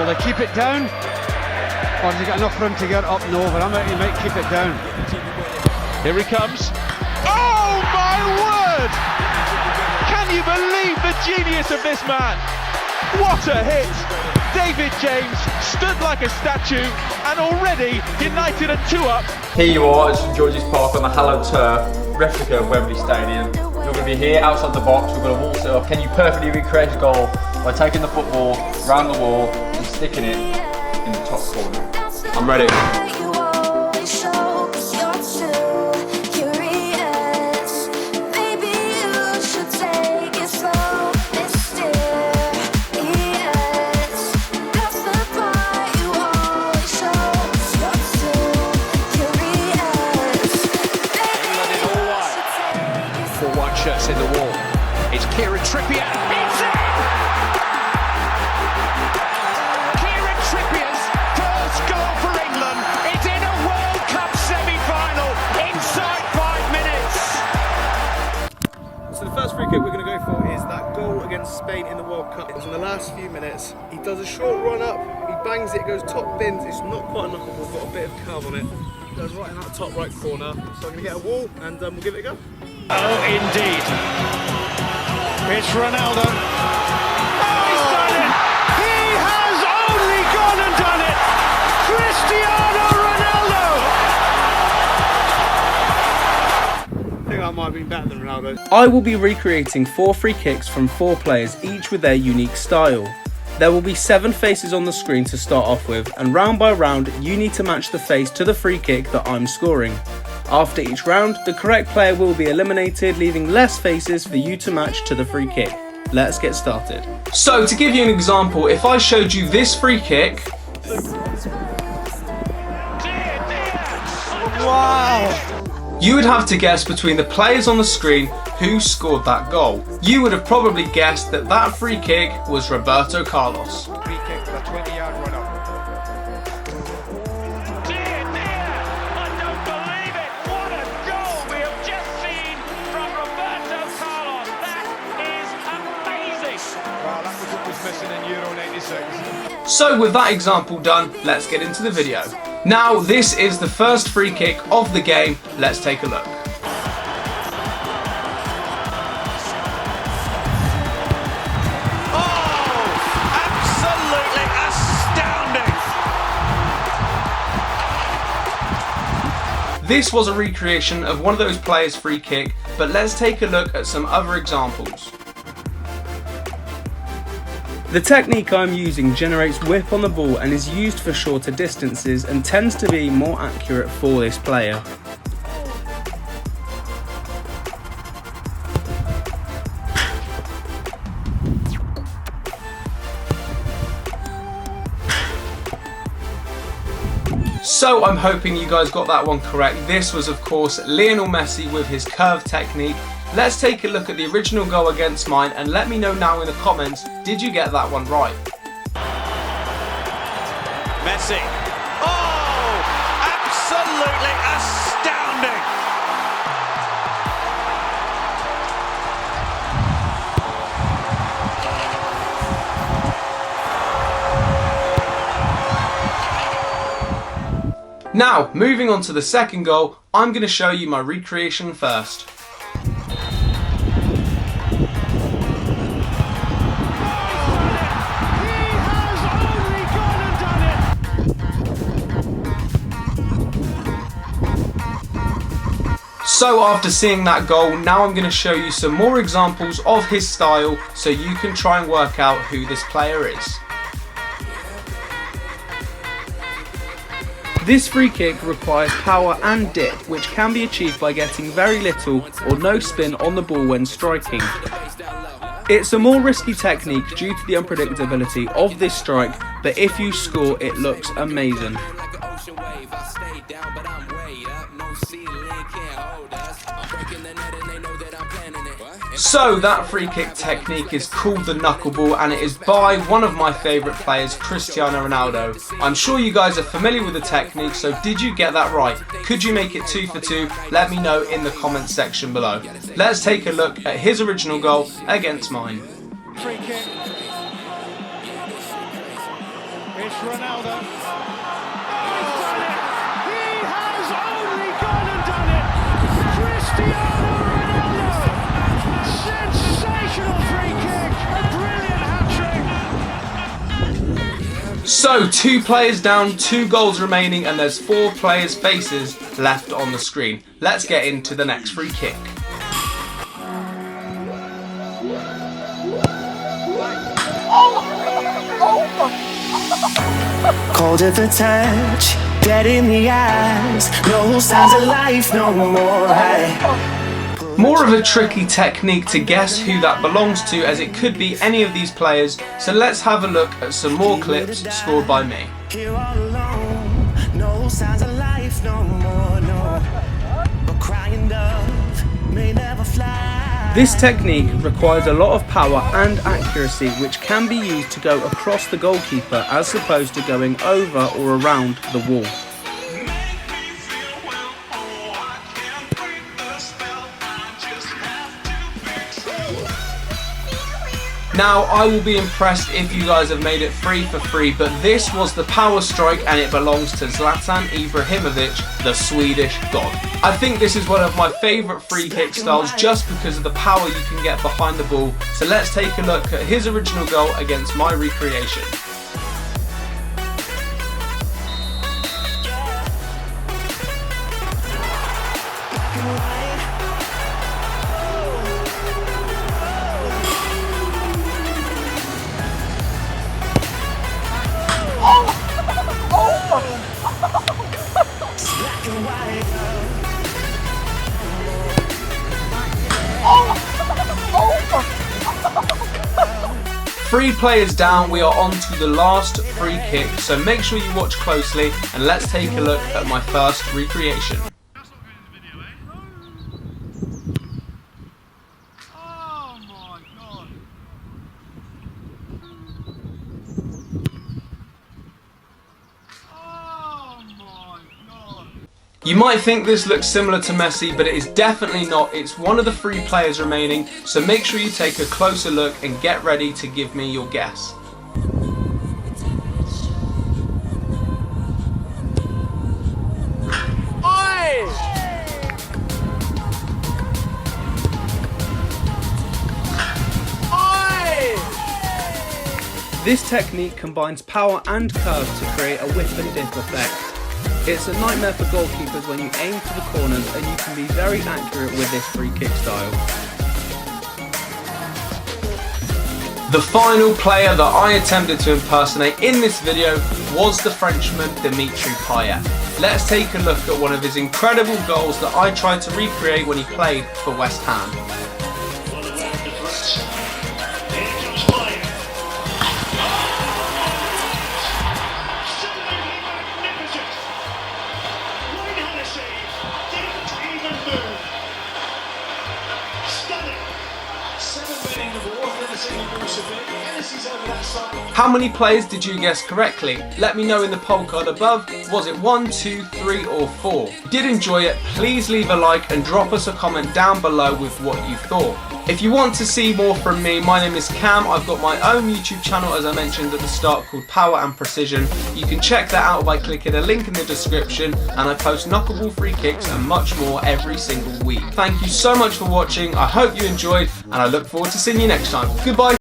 Will they keep it down? Or has he got enough room to get up? No, but he might keep it down. Here he comes. Oh my word! Can you believe the genius of this man? What a hit! David James stood like a statue, and already United are 2-up. Here you are at St George's Park on the hallowed turf, replica of Wembley Stadium. You're going to be here outside the box, we're going to waltz it up. Can you perfectly recreate a goal by taking the football round the wall and sticking it in the top corner? I'm ready. Shirts in the wall. It's Kieran Trippier. It's in! Kieran Trippier's first goal for England. It's in a World Cup semi-final inside 5 minutes. So the first free kick we're going to go for is that goal against Spain in the World Cup. It was in the last few minutes. He does a short run up, he bangs it, goes top bins. It's not quite a knuckleball, got a bit of curve on it. Goes right in that top right corner. So I'm going to get a wall and we'll give it a go. Oh, indeed. It's Ronaldo. Oh, he's done it! He has only gone and done it! Cristiano Ronaldo! I think that might have been better than Ronaldo. I will be recreating 4 free kicks from 4 players, each with their unique style. There will be 7 faces on the screen to start off with, and round by round you need to match the face to the free kick that I'm scoring. After each round, the correct player will be eliminated, leaving less faces for you to match to the free kick. Let's get started. So to give you an example, if I showed you this free kick, Wow! you would have to guess between the players on the screen who scored that goal. You would have probably guessed that that free kick was Roberto Carlos. Free kick for a 20-yard run up. So with that example done, let's get into the video. Now this is the first free kick of the game, let's take a look. Oh, absolutely astounding! This was a recreation of one of those players' free kick, but let's take a look at some other examples. The technique I'm using generates whip on the ball and is used for shorter distances and tends to be more accurate for this player. So I'm hoping you guys got that one correct. This was of course Lionel Messi with his curve technique. Let's take a look at the original goal against mine and let me know now in the comments, did you get that one right? Messi. Oh, absolutely astounding! Now, moving on to the second goal, I'm going to show you my recreation first. So after seeing that goal, now I'm going to show you some more examples of his style so you can try and work out who this player is. This free kick requires power and dip, which can be achieved by getting very little or no spin on the ball when striking. It's a more risky technique due to the unpredictability of this strike, but if you score it looks amazing. So that free kick technique is called the knuckleball and it is by one of my favourite players, Cristiano Ronaldo. I'm sure you guys are familiar with the technique, so did you get that right? Could you make it 2 for 2? Let me know in the comments section below. Let's take a look at his original goal against mine. Free kick. It's Ronaldo. He's done it! He has only gone and done it! Cristiano Ronaldo! Sensational free kick! A brilliant hat-trick! So 2 players down, 2 goals remaining, and there's 4 players' faces left on the screen. Let's get into the next free kick. Cold at the touch, dead in the eyes, no signs of life no more. More of a tricky technique to guess who that belongs to, as it could be any of these players, so let's have a look at some more clips scored by me. Here all alone, no signs of life no more, no. But crying dove may never fly. This technique requires a lot of power and accuracy, which can be used to go across the goalkeeper as opposed to going over or around the wall. Now, I will be impressed if you guys have made it 3 for 3, but this was the power strike and it belongs to Zlatan Ibrahimovic, the Swedish god. I think this is one of my favourite free kick styles just because of the power you can get behind the ball, so let's take a look at his original goal against my recreation. Three players down, we are on to the last free kick, so make sure you watch closely and let's take a look at my first recreation. You might think this looks similar to Messi, but it is definitely not. It's one of the 3 players remaining, so make sure you take a closer look and get ready to give me your guess. This technique combines power and curve to create a whip and dip effect. It's a nightmare for goalkeepers when you aim for the corners, and you can be very accurate with this free kick style. The final player that I attempted to impersonate in this video was the Frenchman Dimitri Payet. Let's take a look at one of his incredible goals that I tried to recreate when he played for West Ham. How many players did you guess correctly? Let me know in the poll card above. Was it 1, 2, 3 or 4? If you did enjoy it, please leave a like and drop us a comment down below with what you thought. If you want to see more from me, my name is Cam. I've got my own YouTube channel, as I mentioned at the start, called Power and Precision. You can check that out by clicking a link in the description, and I post knockable free kicks and much more every single week. Thank you so much for watching. I hope you enjoyed, and I look forward to seeing you next time. Goodbye.